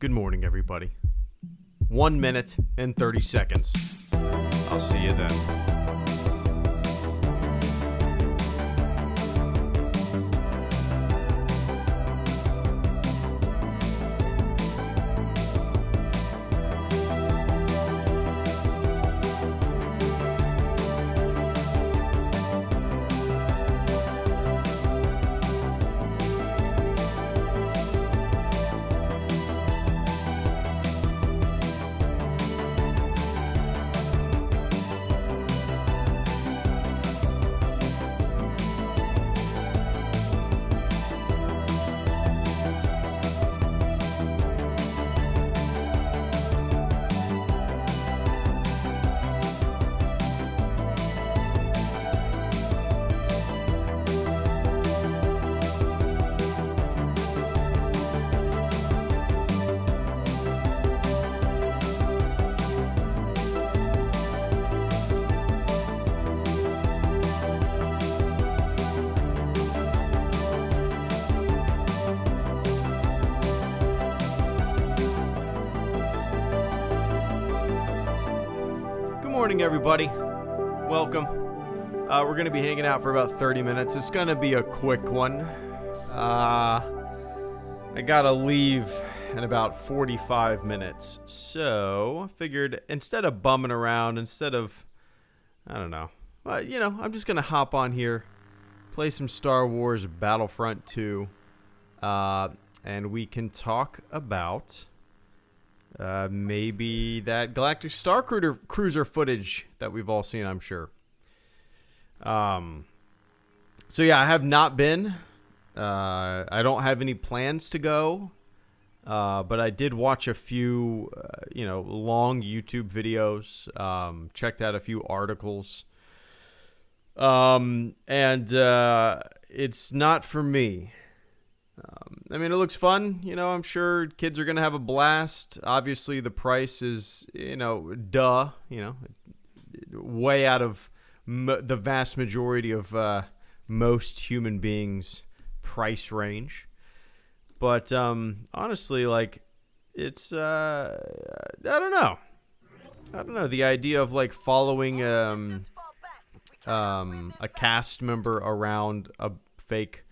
Good morning, everybody. 1 minute and 30 seconds. I'll see you then. Good morning, everybody. Welcome. We're going to be hanging out for about 30 minutes. It's going to be a quick one. I got to leave in about 45 minutes. So I figured instead of bumming around, I don't know, I'm just going to hop on here, play some Star Wars Battlefront 2, and we can talk about maybe that Galactic Starcruiser footage that we've all seen, I'm sure. So yeah, I have not been. I don't have any plans to go. But I did watch a few, long YouTube videos. Checked out a few articles. And it's not for me. It looks fun. I'm sure kids are going to have a blast. Obviously, the price is, way out of the vast majority of most human beings' price range. But honestly, it's, I don't know. The idea of, following a cast member around a fake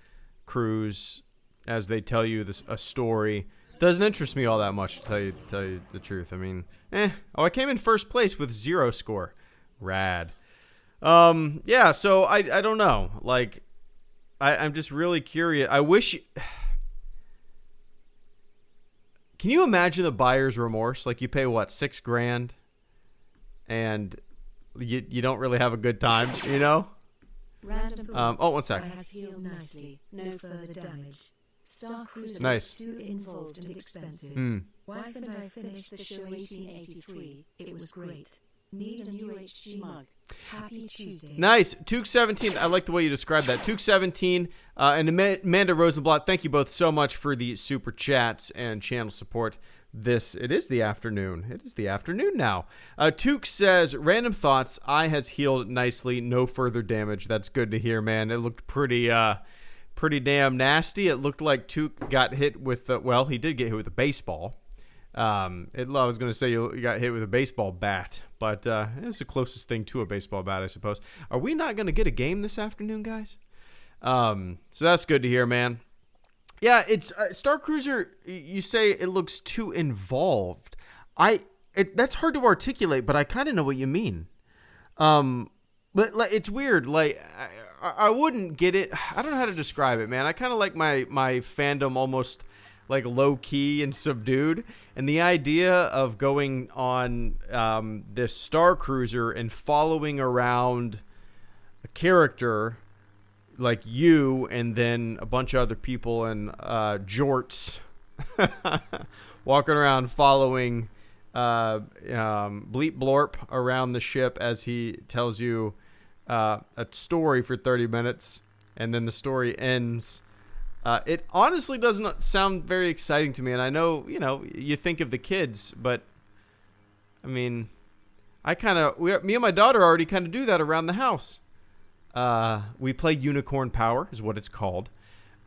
cruise as they tell you a story doesn't interest me all that much, to tell you the truth. I came in first place with 0 score. Rad. Yeah, so I don't know. I'm just really curious. I wish. Can you imagine the buyer's remorse? You pay what, $6,000, and you don't really have a good time, Random one sec. Has healed nicely. No further damage. Starcruiser Nice. Too involved and expensive. Wife and I finished the show 1883. It was great. Need a new HG mug. Happy Tuesday. Nice. Tuke17, I like the way you described that. Tuke17 and Amanda Rosenblatt, thank you both so much for the super chats and channel support. It is the afternoon. It is the afternoon now. Tuke says, random thoughts. Eye has healed nicely. No further damage. That's good to hear, man. It looked pretty damn nasty. It looked like Tuke got hit with, he did get hit with a baseball. I was going to say you got hit with a baseball bat, but it's the closest thing to a baseball bat, I suppose. Are we not going to get a game this afternoon, guys? So that's good to hear, man. Yeah, it's Starcruiser. You say it looks too involved. That's hard to articulate, but I kind of know what you mean. But it's weird. I wouldn't get it. I don't know how to describe it, man. I kind of like my fandom almost low key and subdued, and the idea of going on this Starcruiser and following around a character like you and then a bunch of other people and jorts walking around following Bleep Blorp around the ship as he tells you a story for 30 minutes and then the story ends. It honestly doesn't sound very exciting to me, and I know, you think of the kids, but me and my daughter already kind of do that around the house. We play Unicorn Power is what it's called.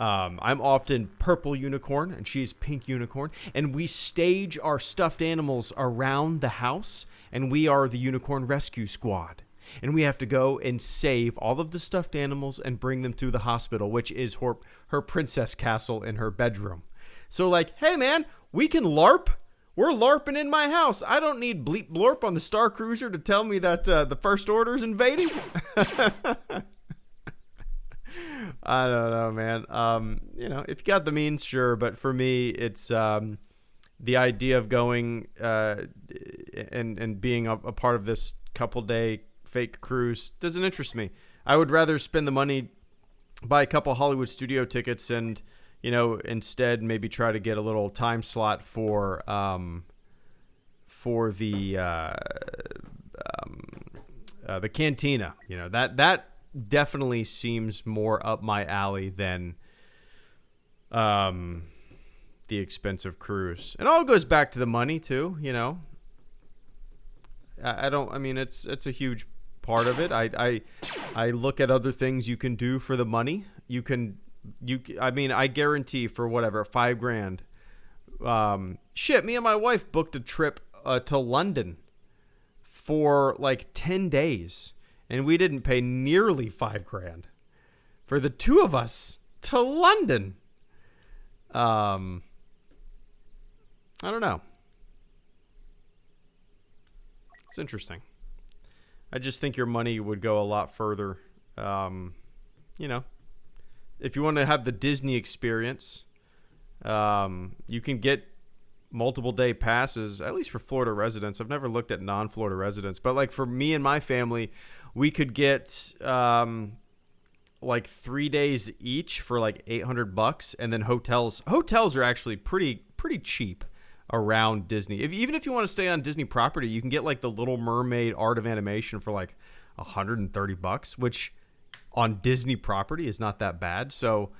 I'm often purple unicorn, and she's pink unicorn. And we stage our stuffed animals around the house, and we are the unicorn rescue squad. And we have to go and save all of the stuffed animals and bring them to the hospital, which is her princess castle in her bedroom. So like, hey man, we can LARP. We're LARPing in my house. I don't need bleep blorp on the Starcruiser to tell me that the First Order's invading. I don't know, man. If you got the means, sure. But for me, it's the idea of going and being a part of this couple-day fake cruise doesn't interest me. I would rather spend the money, buy a couple Hollywood studio tickets, and instead maybe try to get a little time slot for the cantina. That definitely seems more up my alley than the expensive cruise. And all goes back to the money too. It's a huge part of it. I look at other things you can do for the money. I guarantee for whatever, $5,000. Me and my wife booked a trip to London for like 10 days, and we didn't pay nearly $5,000 for the two of us to London. I don't know. It's interesting. I just think your money would go a lot further. If you want to have the Disney experience, you can get multiple day passes, at least for Florida residents. I've never looked at non-Florida residents, but like for me and my family, we could get like 3 days each for like $800, and then hotels are actually pretty cheap around Disney. Even if you want to stay on Disney property, you can get like the Little Mermaid Art of Animation for like $130, which on Disney property is not that bad. So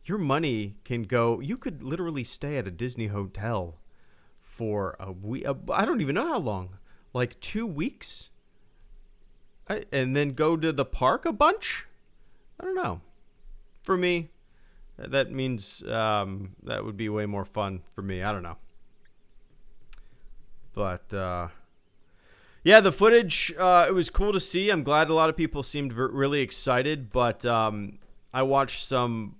your money can go, you could literally stay at a Disney hotel for a week. I don't even know how long, like 2 weeks, and then go to the park a bunch. I don't know. For me, that means that would be way more fun for me. I don't know. But yeah, the footage, it was cool to see. I'm glad a lot of people seemed really excited, but I watched some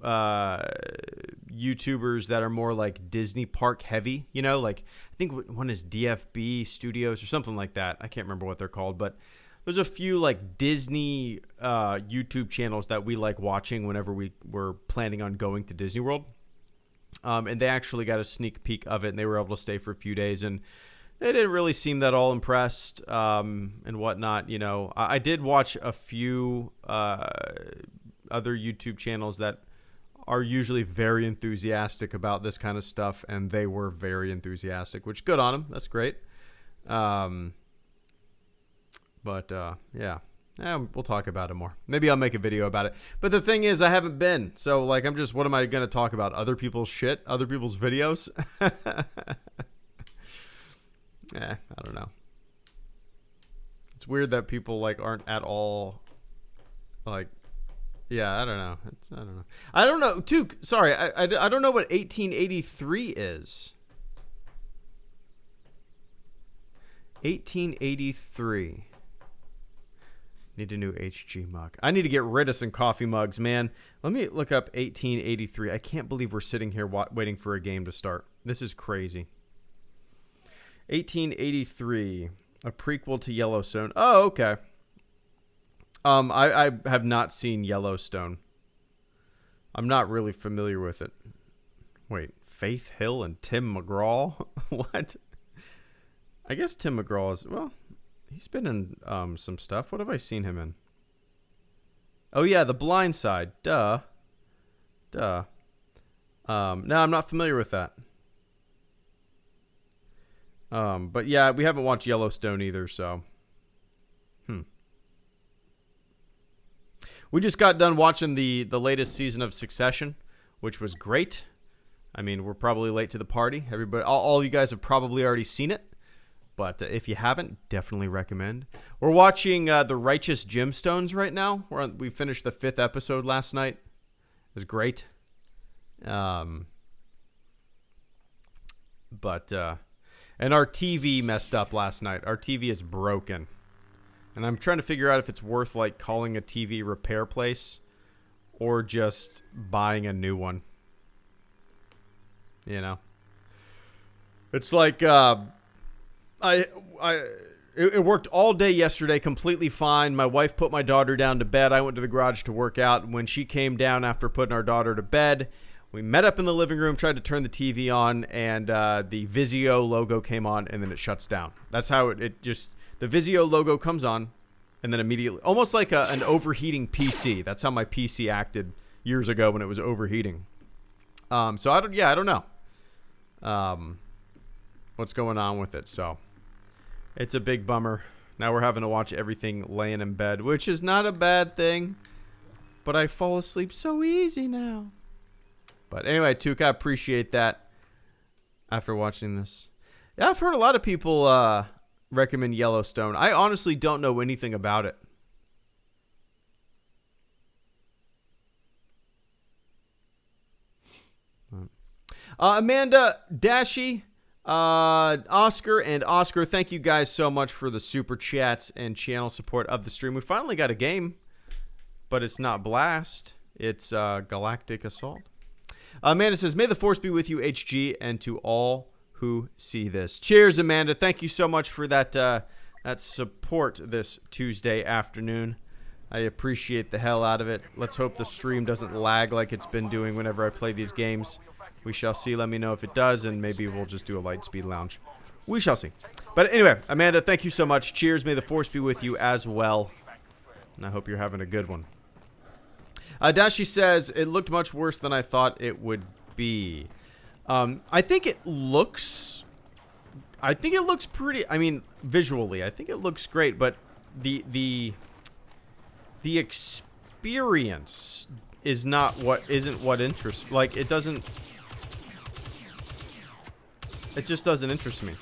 YouTubers that are more like Disney park heavy, like I think one is DFB Studios or something like that. I can't remember what they're called, but there's a few like Disney YouTube channels that we like watching whenever we were planning on going to Disney World. And they actually got a sneak peek of it, and they were able to stay for a few days, and they didn't really seem that all impressed and whatnot. I did watch a few other YouTube channels that are usually very enthusiastic about this kind of stuff, and they were very enthusiastic, which good on them. That's great. Yeah, we'll talk about it more. Maybe I'll make a video about it. But the thing is, I haven't been. So, like, what am I going to talk about? Other people's shit? Other people's videos? I don't know. It's weird that people, like, aren't at all, like, yeah, I don't know. I don't know, too. Sorry, I don't know what 1883 is. 1883. Need a new HG mug. I need to get rid of some coffee mugs, man. Let me look up 1883. I can't believe we're sitting here waiting for a game to start. This is crazy. 1883, a prequel to Yellowstone. Oh, okay. I have not seen Yellowstone. I'm not really familiar with it. Wait, Faith Hill and Tim McGraw? What? I guess Tim McGraw is, well, he's been in some stuff. What have I seen him in? Oh, yeah, The Blind Side. Duh. No, I'm not familiar with that. But yeah, we haven't watched Yellowstone either, so. We just got done watching the latest season of Succession, which was great. I mean, we're probably late to the party. Everybody, all you guys have probably already seen it. But if you haven't, definitely recommend. We're watching The Righteous Gemstones right now. We finished the 5th episode last night. It was great. But and our TV messed up last night. Our TV is broken. And I'm trying to figure out if it's worth like calling a TV repair place or just buying a new one. You know. It's like it worked all day yesterday completely fine. My wife put my daughter down to bed. I went to the garage to work out. When she came down after putting our daughter to bed, we met up in the living room, tried to turn the TV on, and the Vizio logo came on, and then it shuts down. That's how it just, the Vizio logo comes on, and then immediately, almost like an overheating PC. That's how my PC acted years ago when it was overheating. So I don't know what's going on with it. So it's a big bummer. Now we're having to watch everything laying in bed, which is not a bad thing, but I fall asleep so easy now. But anyway, Tuke, I appreciate that after watching this. Yeah, I've heard a lot of people recommend Yellowstone. I honestly don't know anything about it. Amanda, Dashi, Oscar, and Oscar, thank you guys so much for the super chats and channel support of the stream. We finally got a game, but it's not Blast. It's Galactic Assault. Amanda says, may the force be with you, HG, and to all who see this. Cheers, Amanda. Thank you so much for that that support this Tuesday afternoon. I appreciate the hell out of it. Let's hope the stream doesn't lag like it's been doing whenever I play these games. We shall see. Let me know if it does, and maybe we'll just do a light speed lounge. We shall see. But anyway, Amanda, thank you so much. Cheers. May the force be with you as well. And I hope you're having a good one. Dashi says, it looked much worse than I thought it would be. I think it looks pretty, I mean, visually, I think it looks great, but the experience isn't what interests, like, it just doesn't interest me.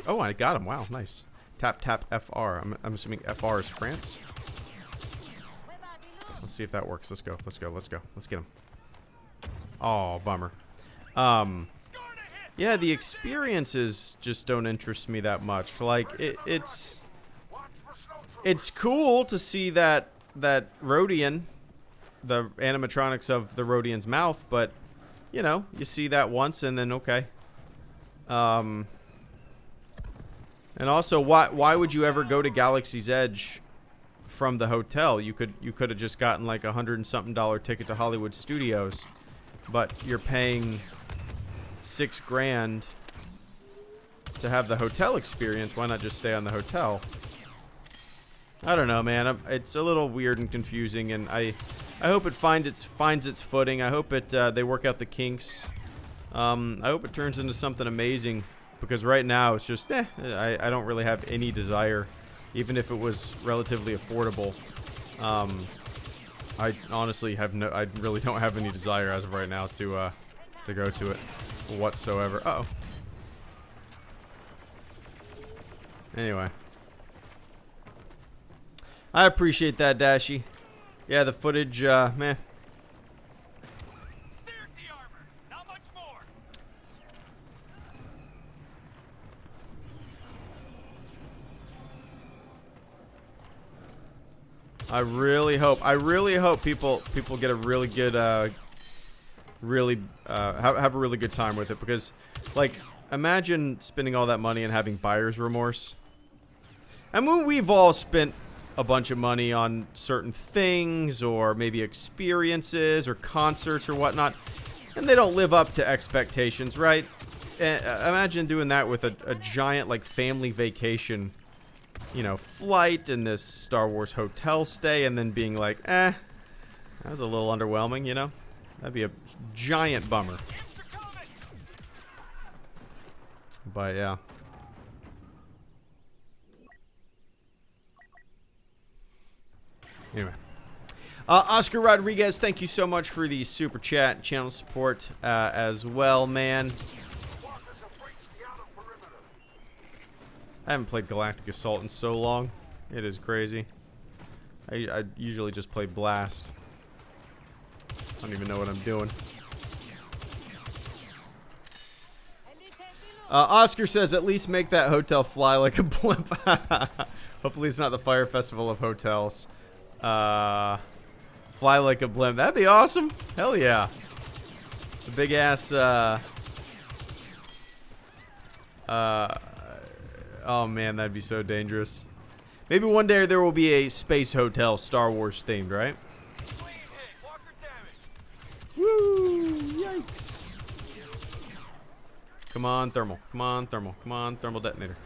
Oh, I got him. Wow, nice. Tap, tap, FR. I'm assuming FR is France. Let's see if that works. Let's go. Let's go. Let's go. Let's get him. Oh, bummer. Yeah, the experiences just don't interest me that much. Like, it's cool to see that Rodian, the animatronics of the Rodian's mouth, but, you know, you see that once and then, okay. And also, why would you ever go to Galaxy's Edge from the hotel? You could have just gotten like $100 and something ticket to Hollywood Studios, but you're paying $6,000 to have the hotel experience. Why not just stay on the hotel? I don't know, man. It's a little weird and confusing, and I hope it finds its footing. I hope they work out the kinks. I hope it turns into something amazing, because right now it's just I don't really have any desire, even if it was relatively affordable. I honestly I really don't have any desire as of right now to go to it whatsoever. Uh-oh. Anyway, I appreciate that, Dashi. Yeah, the footage, meh. I really hope people get a really good, have a really good time with it, because, like, imagine spending all that money and having buyer's remorse. I mean, we've all spent a bunch of money on certain things, or maybe experiences, or concerts, or whatnot, and they don't live up to expectations, right? Imagine doing that with a giant, like, family vacation, you know, flight and this Star Wars hotel stay, and then being like, that was a little underwhelming, you know? That'd be a giant bummer. But yeah. Anyway. Oscar Rodriguez, thank you so much for the super chat, channel support as well, man. I haven't played Galactic Assault in so long. It is crazy. I usually just play Blast. I don't even know what I'm doing. Oscar says, at least make that hotel fly like a blimp. Hopefully it's not the Fire Festival of hotels. Fly like a blimp. That'd be awesome. Hell yeah. The big ass, oh man, that'd be so dangerous. Maybe one day there will be a space hotel Star Wars themed, right? Woo! Yikes. Come on, thermal. Come on, thermal. Come on, thermal detonator.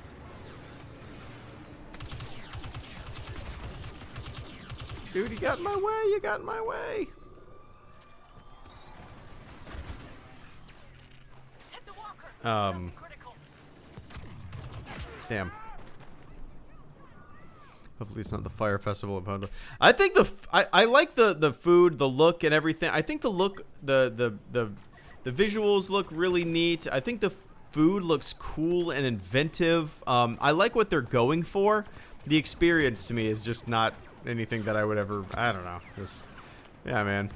Dude, you got in my way. You got in my way. Damn. Hopefully it's not the Fire Festival of Hondo. I think I like the food, the look, and everything. I think the look, the visuals look really neat. I think the food looks cool and inventive. I like what they're going for. The experience to me is just not anything that I would ever. I don't know. Just yeah, man.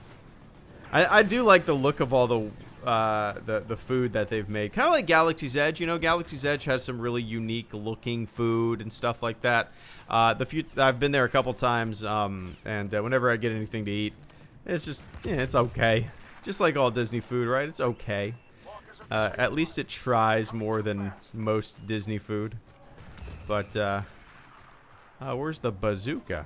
I do like the look of all the food that they've made. Kind of like Galaxy's Edge. You know, Galaxy's Edge has some really unique looking food and stuff like that. I've been there a couple times, and whenever I get anything to eat, it's just, yeah, it's okay. Just like all Disney food, right? It's okay. At least it tries more than most Disney food. But, where's the bazooka?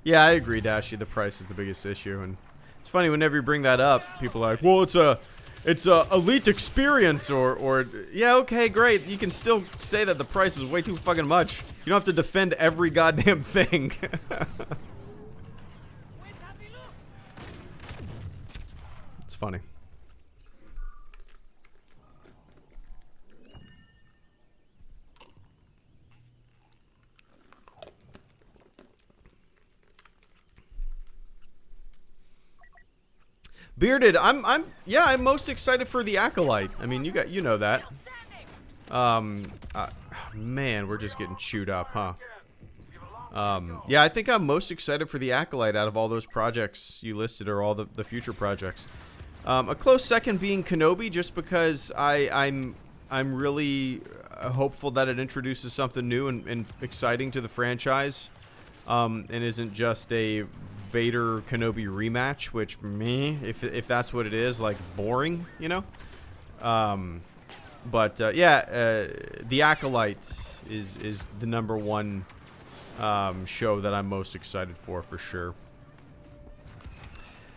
Yeah, I agree, Dashy. The price is the biggest issue, and it's funny whenever you bring that up, people are like, "Well, it's a elite experience," or yeah, okay, great. You can still say that the price is way too fucking much. You don't have to defend every goddamn thing. It's funny. Bearded, I'm most excited for the Acolyte. I mean, you know that. Man, we're just getting chewed up, huh? Yeah, I think I'm most excited for the Acolyte out of all those projects you listed, or all the future projects. A close second being Kenobi, just because I'm really hopeful that it introduces something new and exciting to the franchise, and isn't just a Vader Kenobi rematch, which if that's what it is, like, boring, you know. But the Acolyte is the #1 show that I'm most excited for sure.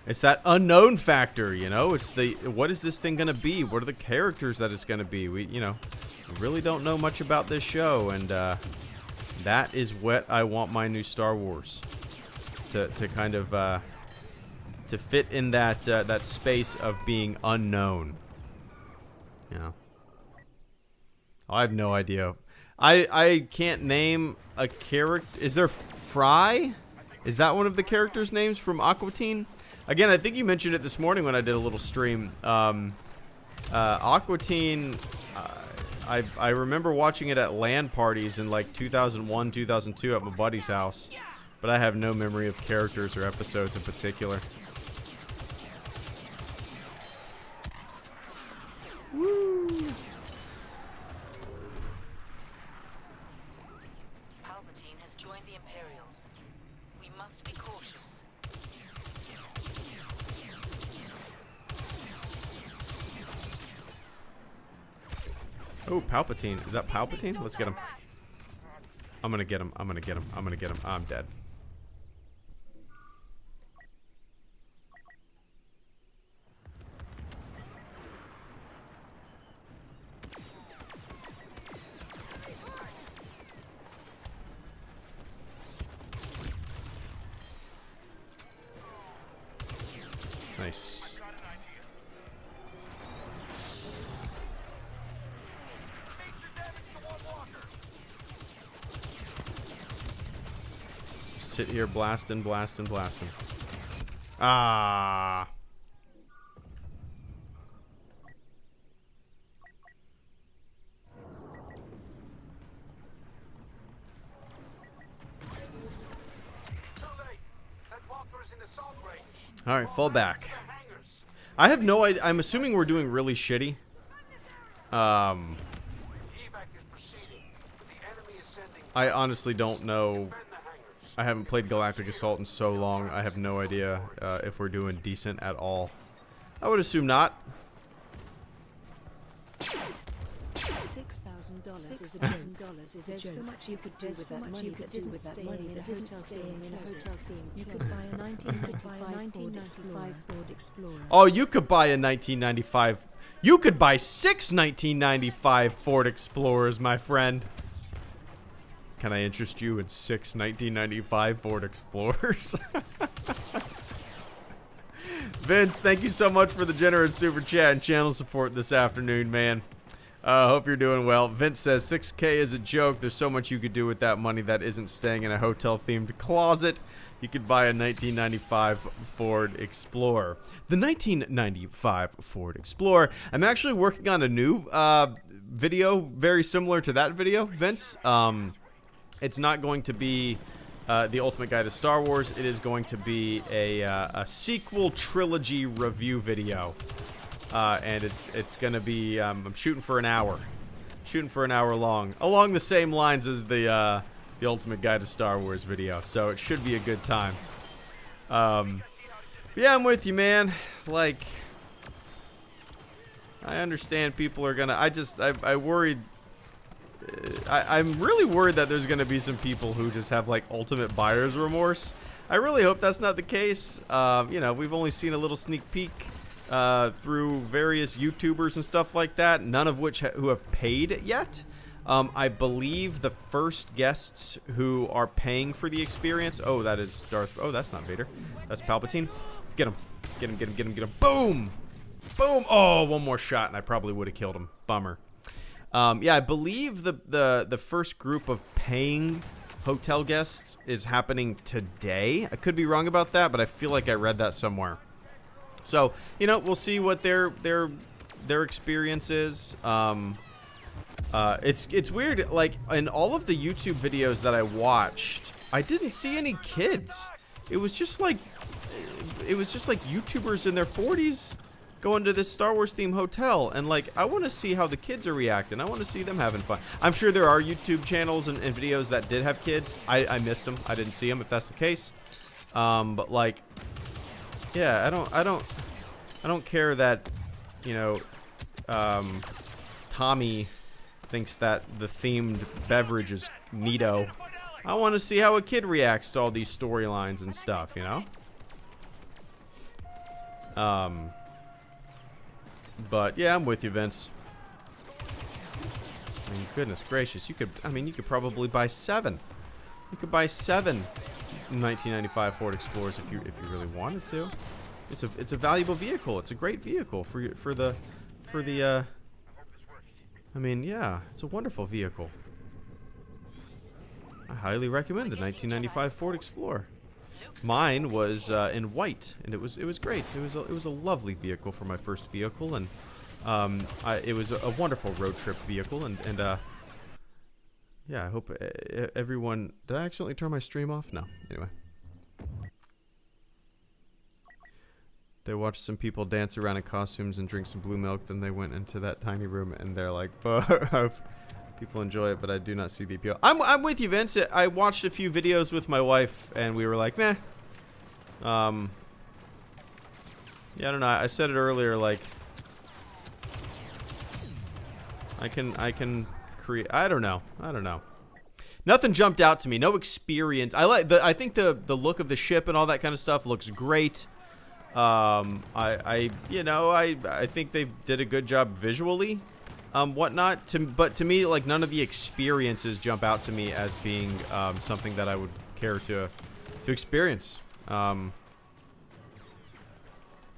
It's that unknown factor, you know. It's what is this thing gonna be? What are the characters that it's gonna be? We really don't know much about this show, and that is what I want my new Star Wars to kind of to fit in that space of being unknown. You know, I have no idea. I can't name a character. Is there Fry? Is that one of the characters' names from Aqua Teen? Again, I think you mentioned it this morning when I did a little stream. Aqua Teen, I remember watching it at LAN parties in like 2001, 2002 at my buddy's house. But I have no memory of characters or episodes in particular. Woo! Palpatine has joined the Imperials. We must be cautious. Oh, Palpatine. Is that Palpatine? Let's get him. I'm gonna get him. I'm gonna get him. I'm gonna get him. I'm dead. Nice. Just sit here blasting, blasting, blasting. Ah. All right, fall back. I have no idea. I'm assuming we're doing really shitty. I honestly don't know. I haven't played Galactic Assault in so long. I have no idea if we're doing decent at all. I would assume not. $6,000 is a joke. There's so much you could do with that money that isn't staying in a hotel theme. You could buy a 1995 Ford Explorer. Oh, you could buy a 1995. You could buy 6 1995 Ford Explorers, my friend. Can I interest you in 6 1995 Ford Explorers? Vince, thank you so much for the generous super chat and channel support this afternoon, man. Hope you're doing well. Vince says 6K is a joke. There's so much you could do with that money that isn't staying in a hotel-themed closet. You could buy a 1995 Ford Explorer. The 1995 Ford Explorer. I'm actually working on a new video very similar to that video, Vince. It's not going to be the Ultimate Guide to Star Wars. It is going to be a sequel trilogy review video. And it's gonna be I'm shooting for an hour long, along the same lines as the Ultimate Guide to Star Wars video, so it should be a good time. Yeah, I'm with you, man. Like, I understand people are gonna. I worried. I'm really worried that there's gonna be some people who just have like ultimate buyer's remorse. I really hope that's not the case. You know, we've only seen a little sneak peek through various YouTubers and stuff like that, none of which who have paid yet. I believe the first guests who are paying for the experience. Oh, that is Darth. Oh, that's not Vader. That's Palpatine. Get him. Get him, get him, get him, get him. Boom! Boom! Oh, one more shot and I probably would have killed him. Bummer. Yeah, I believe the first group of paying hotel guests is happening today. I could be wrong about that, but I feel like I read that somewhere. So, you know, we'll see what their experience is. It's weird. Like, in all of the YouTube videos that I watched, I didn't see any kids. It was just like YouTubers in their 40s going to this Star Wars themed hotel, and like, I want to see how the kids are reacting. I want to see them having fun. I'm sure there are YouTube channels and videos that did have kids. I missed them. I didn't see them if that's the case. But like, yeah, I don't care that, you know, Tommy thinks that the themed beverage is neato. I want to see how a kid reacts to all these storylines and stuff, you know? But yeah, I'm with you, Vince. I mean, goodness gracious, you could probably buy 7. You could buy 7 1995 Ford Explorers if you really wanted to. It's a valuable vehicle. It's a great vehicle for the I mean, yeah, it's a wonderful vehicle. I highly recommend the 1995 Ford Explorer. Mine was in white, and it was great. It was a lovely vehicle for my first vehicle, and it was a wonderful road trip vehicle, and yeah, I hope everyone. Did I accidentally turn my stream off? No. Anyway. They watched some people dance around in costumes and drink some blue milk. Then they went into that tiny room, and they're like, people enjoy it, but I do not see the appeal. I'm with you, Vince. I watched a few videos with my wife, and we were like, meh. Yeah, I don't know. I said it earlier, like, I can create. I don't know. Nothing jumped out to me. No experience. I think the look of the ship and all that kind of stuff looks great. I think they did a good job visually, whatnot. But to me, like, none of the experiences jump out to me as being something that I would care to experience.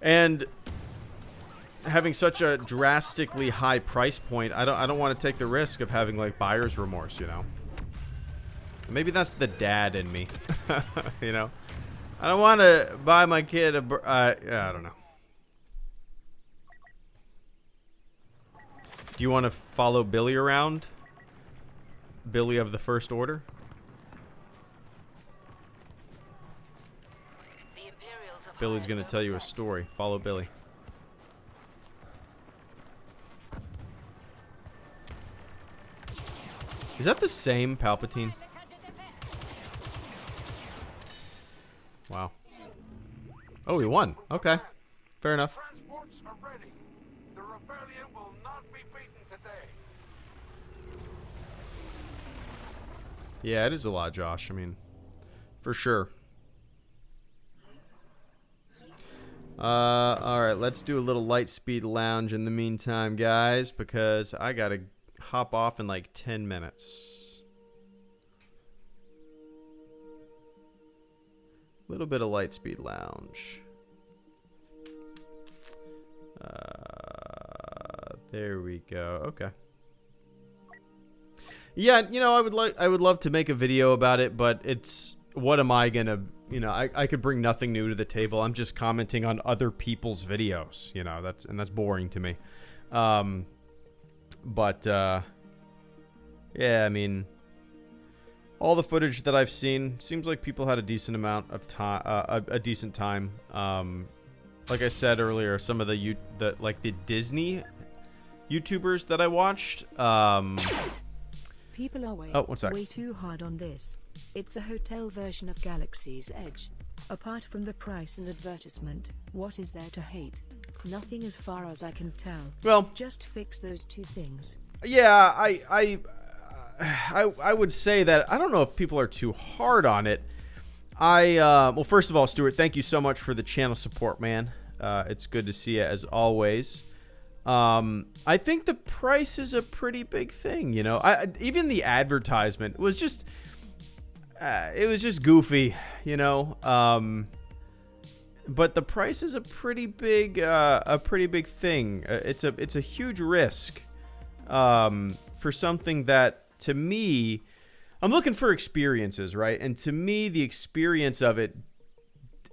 And having such a drastically high price point, I don't want to take the risk of having like buyer's remorse, you know. Maybe that's the dad in me, you know. I don't want to buy my kid I don't know. Do you want to follow Billy around? Billy of the First Order? The of Billy's higher gonna tell you a level story. Follow Billy. Is that the same Palpatine? Wow. Oh, we won. Okay. Fair enough. Transports are ready. The rebellion will not be beaten today. Yeah, it is a lot, Josh. I mean, for sure. All right, let's do a little light speed lounge in the meantime, guys, because I gotta hop off in like 10 minutes. Little bit of light speed lounge. There we go. Okay. Yeah, you know, I would love to make a video about it, but it's, what am I gonna, you know, I could bring nothing new to the table. I'm just commenting on other people's videos, you know, that's boring to me. Yeah, I mean, all the footage that I've seen seems like people had a decent amount of time, a decent time. Like I said earlier, some of the Disney YouTubers that I watched, People are way too hard on this. It's a hotel version of Galaxy's Edge. Apart from the price and advertisement, what is there to hate? Nothing as far as I can tell. Well, just fix those two things. Yeah, I would say that I don't know if people are too hard on it. Well, first of all, Stuart, thank you so much for the channel support, man. It's good to see you as always. I think the price is a pretty big thing, you know. Even the advertisement was just, it was just goofy, you know. But the price is a pretty big thing. It's a huge risk, for something that, to me, I'm looking for experiences, right? And to me, the experience of it,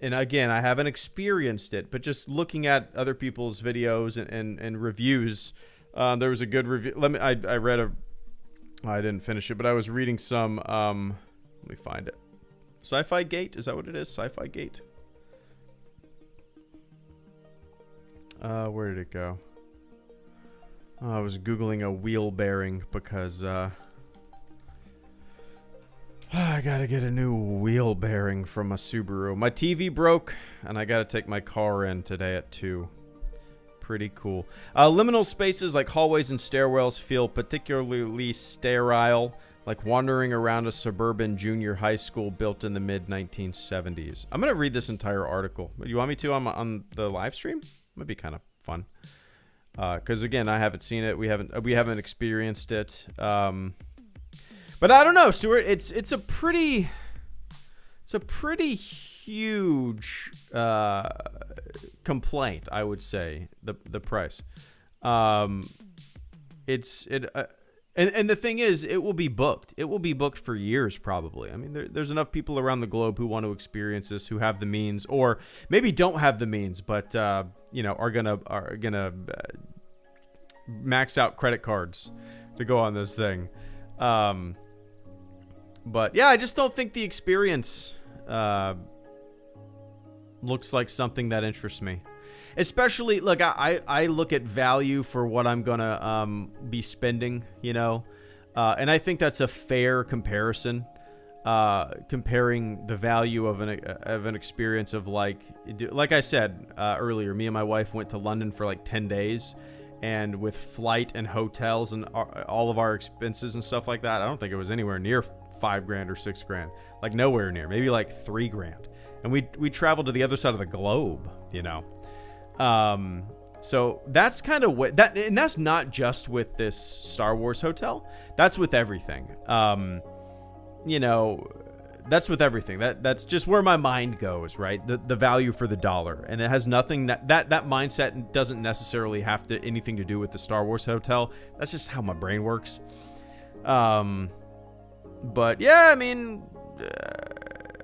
and again, I haven't experienced it, but just looking at other people's videos and reviews, there was a good review. I didn't finish it, but I was reading some, let me find it. Sci-Fi Gate, is that what it is? Sci-Fi Gate? Where did it go? I was Googling a wheel bearing because, I gotta get a new wheel bearing from a Subaru. My TV broke, and I gotta take my car in today at 2. Pretty cool. Liminal spaces like hallways and stairwells feel particularly sterile, like wandering around a suburban junior high school built in the mid-1970s. I'm gonna read this entire article. You want me to on the live stream? Might be kind of fun. Because again, I haven't seen it. We haven't experienced it. But I don't know, Stuart. It's a pretty huge complaint, I would say. The price. And the thing is, it will be booked. It will be booked for years, probably. I mean, there's enough people around the globe who want to experience this, who have the means, or maybe don't have the means, but you know, are gonna max out credit cards to go on this thing. But yeah, I just don't think the experience looks like something that interests me. Especially, look, I look at value for what I'm gonna be spending, you know, and I think that's a fair comparison. Comparing the value of an experience of like I said earlier, me and my wife went to London for like 10 days, and with flight and hotels and all of our expenses and stuff like that, I don't think it was anywhere near $5,000 or $6,000, like nowhere near, maybe like $3,000, and we traveled to the other side of the globe, you know. So that's kind of what that, and that's not just with this Star Wars hotel. That's with everything. You know, that's with everything. That's just where my mind goes, right? The value for the dollar, and it has nothing that mindset doesn't necessarily have to anything to do with the Star Wars hotel. That's just how my brain works. But yeah, I mean,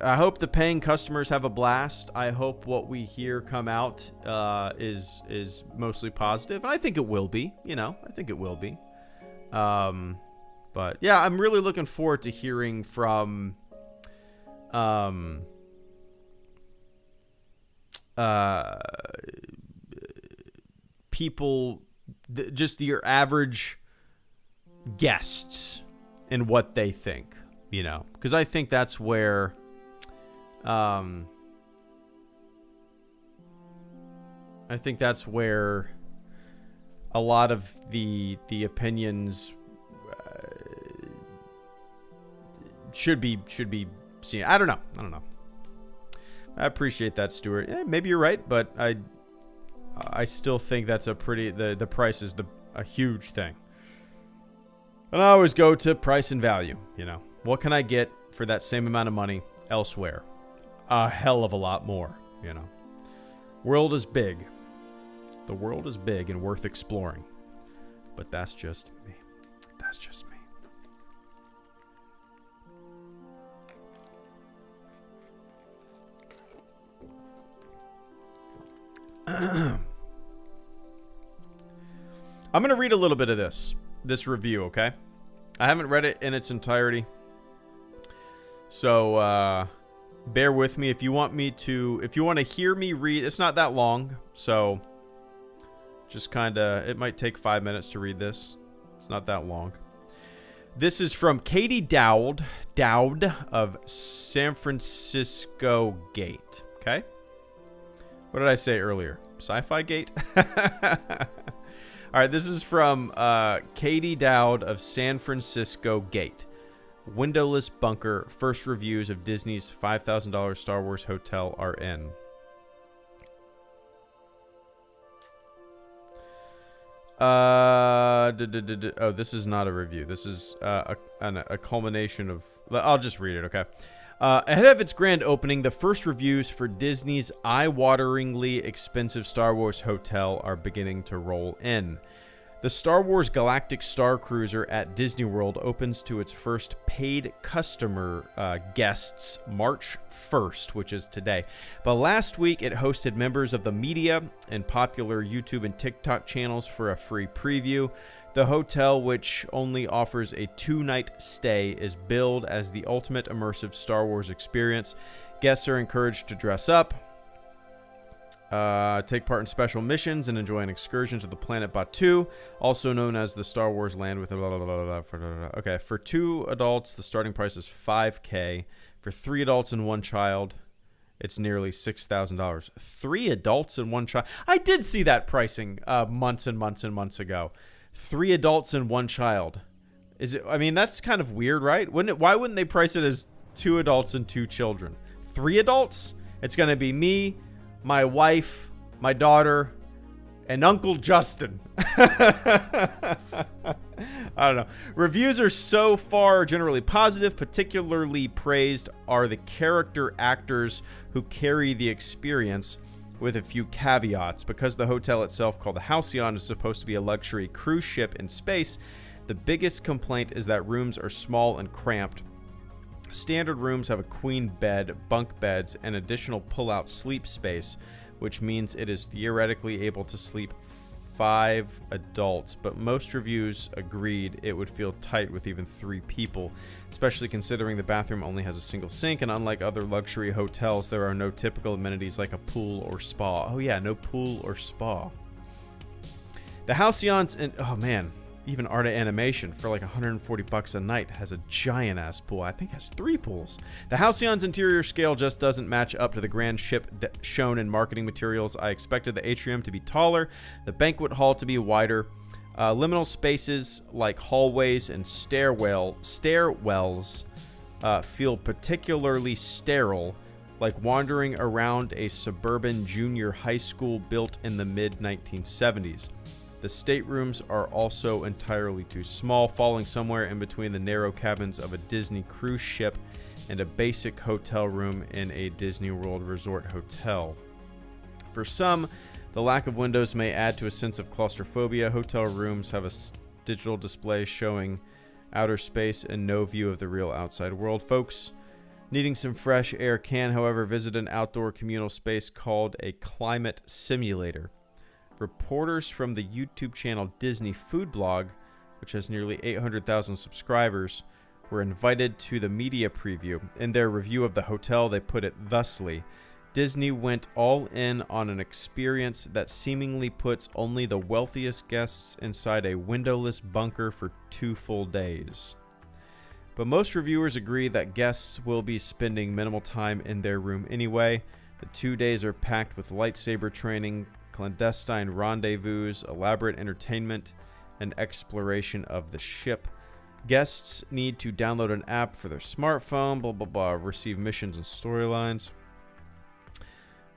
I hope the paying customers have a blast. I hope what we hear come out is mostly positive, and I think it will be. You know, I think it will be. But yeah, I'm really looking forward to hearing from people, just your average guests and what they think, you know, because I think that's where a lot of the opinions should be seen. I don't know. I appreciate that, Stuart. Yeah, maybe you're right, but I still think that's a pretty, the price is a huge thing. And I always go to price and value, you know. What can I get for that same amount of money elsewhere? A hell of a lot more, you know. World is big. The world is big and worth exploring. But that's just me. That's just me. I'm going to read a little bit of this review, okay? I haven't read it in its entirety. So, bear with me if you want to hear me read. It's not that long, so just kind of, it might take 5 minutes to read this. It's not that long. This is from Katie Dowd of San Francisco Gate, okay? What did I say earlier? Sci-Fi Gate? All right, this is from Katie Dowd of San Francisco Gate. Windowless bunker. First reviews of Disney's $5,000 Star Wars hotel are in. Oh, this is not a review. This is a culmination of... I'll just read it, okay? Ahead of its grand opening, the first reviews for Disney's eye-wateringly expensive Star Wars hotel are beginning to roll in. The Star Wars Galactic Starcruiser at Disney World opens to its first paid customer guests March 1st, which is today. But last week, it hosted members of the media and popular YouTube and TikTok channels for a free preview. The hotel, which only offers a 2-night stay, is billed as the ultimate immersive Star Wars experience. Guests are encouraged to dress up, take part in special missions, and enjoy an excursion to the planet Batuu, also known as the Star Wars land with blah, blah, blah, blah, blah, blah. Okay, for 2 adults, the starting price is $5,000. For 3 adults and 1 child, it's nearly $6,000. 3 adults and 1 child. I did see that pricing months and months and months ago. 3 adults and 1 child. Is it? I mean, that's kind of weird, right? Why wouldn't they price it as 2 adults and 2 children? 3 adults? It's going to be me, my wife, my daughter, and Uncle Justin. I don't know. Reviews are so far generally positive. Particularly praised are the character actors who carry the experience, with a few caveats. Because the hotel itself, called the Halcyon, is supposed to be a luxury cruise ship in space, the biggest complaint is that rooms are small and cramped. Standard rooms have a queen bed, bunk beds, and additional pull-out sleep space, which means it is theoretically able to sleep 5 adults, but most reviews agreed it would feel tight with even 3 people, especially considering the bathroom only has a single sink, and unlike other luxury hotels, there are no typical amenities like a pool or spa. Oh yeah, no pool or spa. The Halcyon's, oh man, even Art of Animation for like $140 a night has a giant ass pool. I think it has 3 pools. The Halcyon's interior scale just doesn't match up to the grand ship shown in marketing materials. I expected the atrium to be taller, the banquet hall to be wider. Liminal spaces like hallways and stairwells feel particularly sterile, like wandering around a suburban junior high school built in the mid-1970s. The staterooms are also entirely too small, falling somewhere in between the narrow cabins of a Disney cruise ship and a basic hotel room in a Disney World Resort hotel. For some, the lack of windows may add to a sense of claustrophobia. Hotel rooms have a digital display showing outer space and no view of the real outside world. Folks needing some fresh air can, however, visit an outdoor communal space called a climate simulator. Reporters from the YouTube channel Disney Food Blog, which has nearly 800,000 subscribers, were invited to the media preview. In their review of the hotel, they put it thusly: Disney went all in on an experience that seemingly puts only the wealthiest guests inside a windowless bunker for 2 full days. But most reviewers agree that guests will be spending minimal time in their room anyway. The 2 days are packed with lightsaber training, clandestine rendezvous, elaborate entertainment, and exploration of the ship. Guests need to download an app for their smartphone, blah, blah, blah, receive missions and storylines.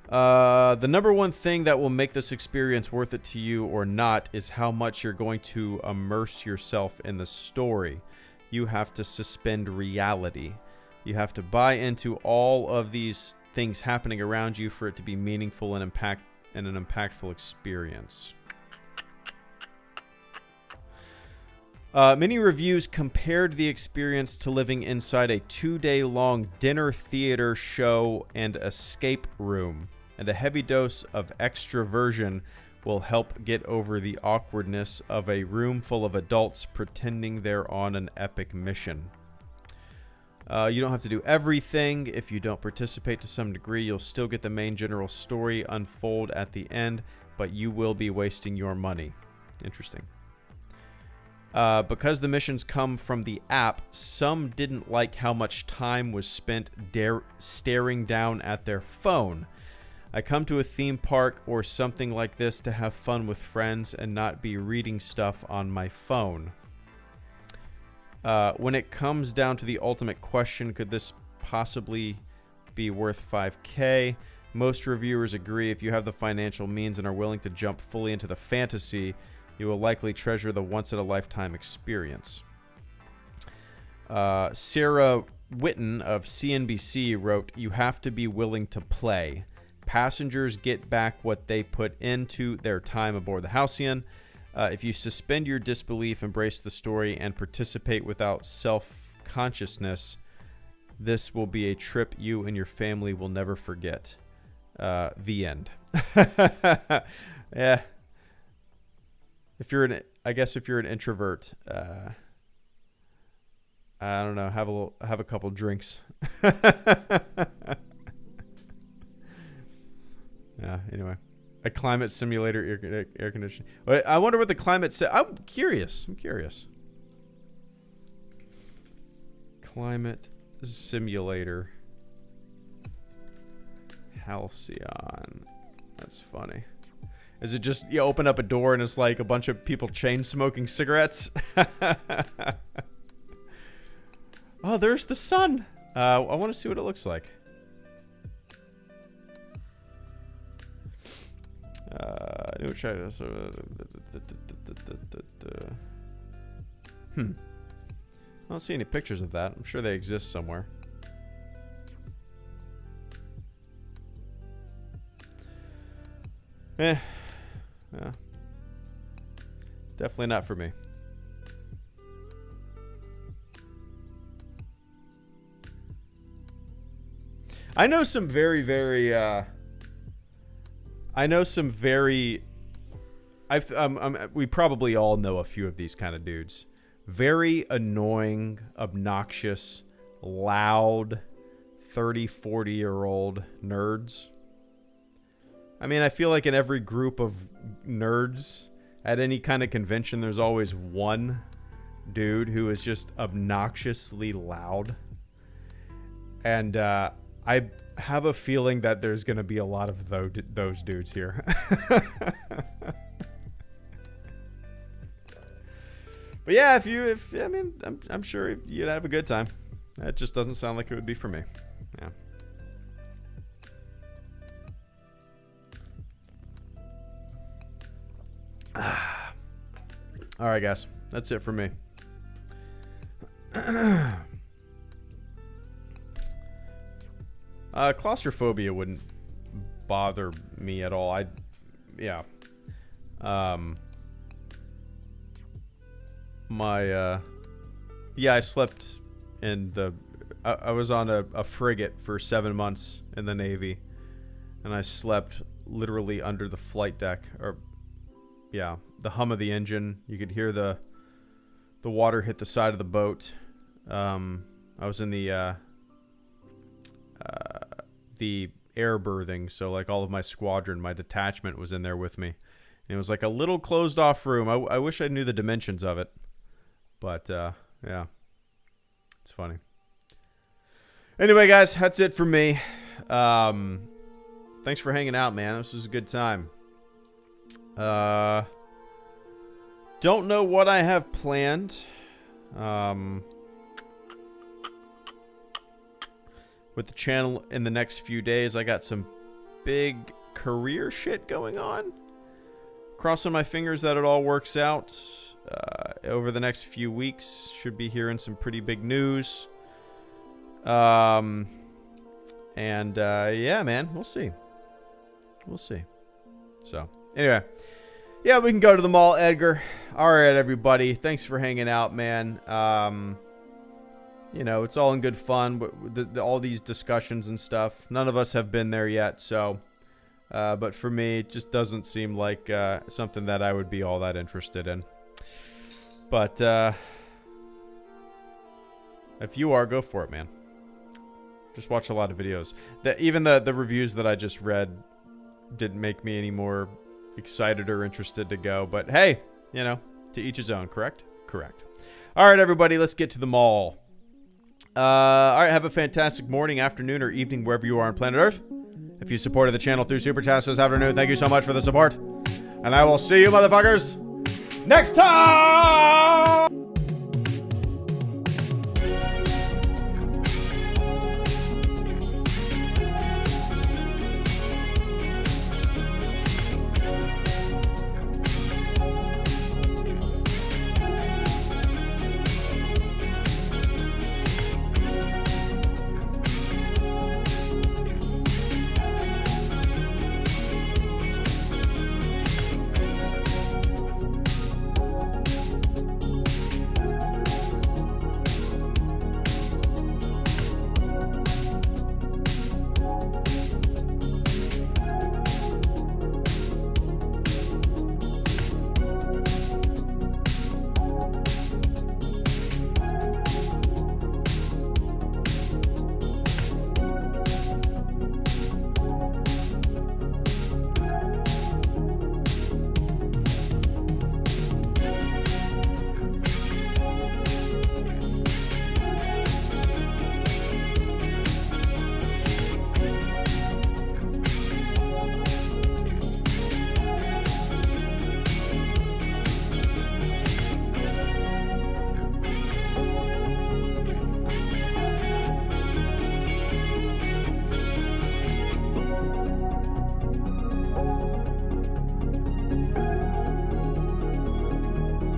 The number one thing that will make this experience worth it to you or not is how much you're going to immerse yourself in the story. You have to suspend reality. You have to buy into all of these things happening around you for it to be meaningful and an impactful experience. Many reviews compared the experience to living inside a 2-day-long dinner theater show and escape room, and a heavy dose of extroversion will help get over the awkwardness of a room full of adults pretending they're on an epic mission. You don't have to do everything. If you don't participate to some degree, you'll still get the main general story unfold at the end, but you will be wasting your money. Interesting. Because the missions come from the app, some didn't like how much time was spent staring down at their phone. I come to a theme park or something like this to have fun with friends and not be reading stuff on my phone. When it comes down to the ultimate question, could this possibly be worth $5K? Most reviewers agree if you have the financial means and are willing to jump fully into the fantasy, you will likely treasure the once-in-a-lifetime experience. Sarah Whitten of CNBC wrote, "You have to be willing to play. Passengers get back what they put into their time aboard the Halcyon. If you suspend your disbelief, embrace the story, and participate without self-consciousness, this will be a trip you and your family will never forget." The end. Yeah. I guess if you're an introvert, I don't know, have a couple drinks. Yeah. Anyway, a climate simulator, air conditioning. I wonder what the climate said. I'm curious. Climate simulator. Halcyon. That's funny. Is it just you open up a door and it's like a bunch of people chain smoking cigarettes? Oh, there's the sun. I want to see what it looks like. New try. I don't see any pictures of that. I'm sure they exist somewhere. Yeah. Definitely not for me. I know some very we probably all know a few of these kind of dudes. Very annoying, obnoxious, loud, 30, 40-year-old nerds. I mean, I feel like in every group of nerds at any kind of convention, there's always one dude who is just obnoxiously loud. And I have a feeling that there's going to be a lot of those dudes here. But yeah, I'm sure you'd have a good time. That just doesn't sound like it would be for me. Yeah. All right, guys. That's it for me. Claustrophobia wouldn't bother me at all. I slept in I was on a frigate for 7 months in the Navy, and I slept literally under the flight deck, the hum of the engine. You could hear the water hit the side of the boat. I was in the air berthing. So like all of my squadron, my detachment was in there with me. And it was like a little closed off room. I wish I knew the dimensions of it. But yeah, it's funny. Anyway, guys, that's it for me. Thanks for hanging out, man. This was a good time. Don't know what I have planned. With the channel in the next few days. I got some big career shit going on. Crossing my fingers that it all works out. Over the next few weeks, should be hearing some pretty big news. Yeah, man, we'll see. We'll see. So, anyway. Yeah, we can go to the mall, Edgar. All right, everybody. Thanks for hanging out, man. You know, it's all in good fun, but all these discussions and stuff. None of us have been there yet, so... but for me, it just doesn't seem like something that I would be all that interested in. But if you are, go for it, man. Just watch a lot of videos. Even the reviews that I just read didn't make me any more excited or interested to go. But hey, you know, to each his own, correct? Correct. All right, everybody, let's get to the mall. All right, have a fantastic morning, afternoon, or evening wherever you are on planet Earth. If you supported the channel through Super Chats this afternoon, thank you so much for the support. And I will see you motherfuckers next time!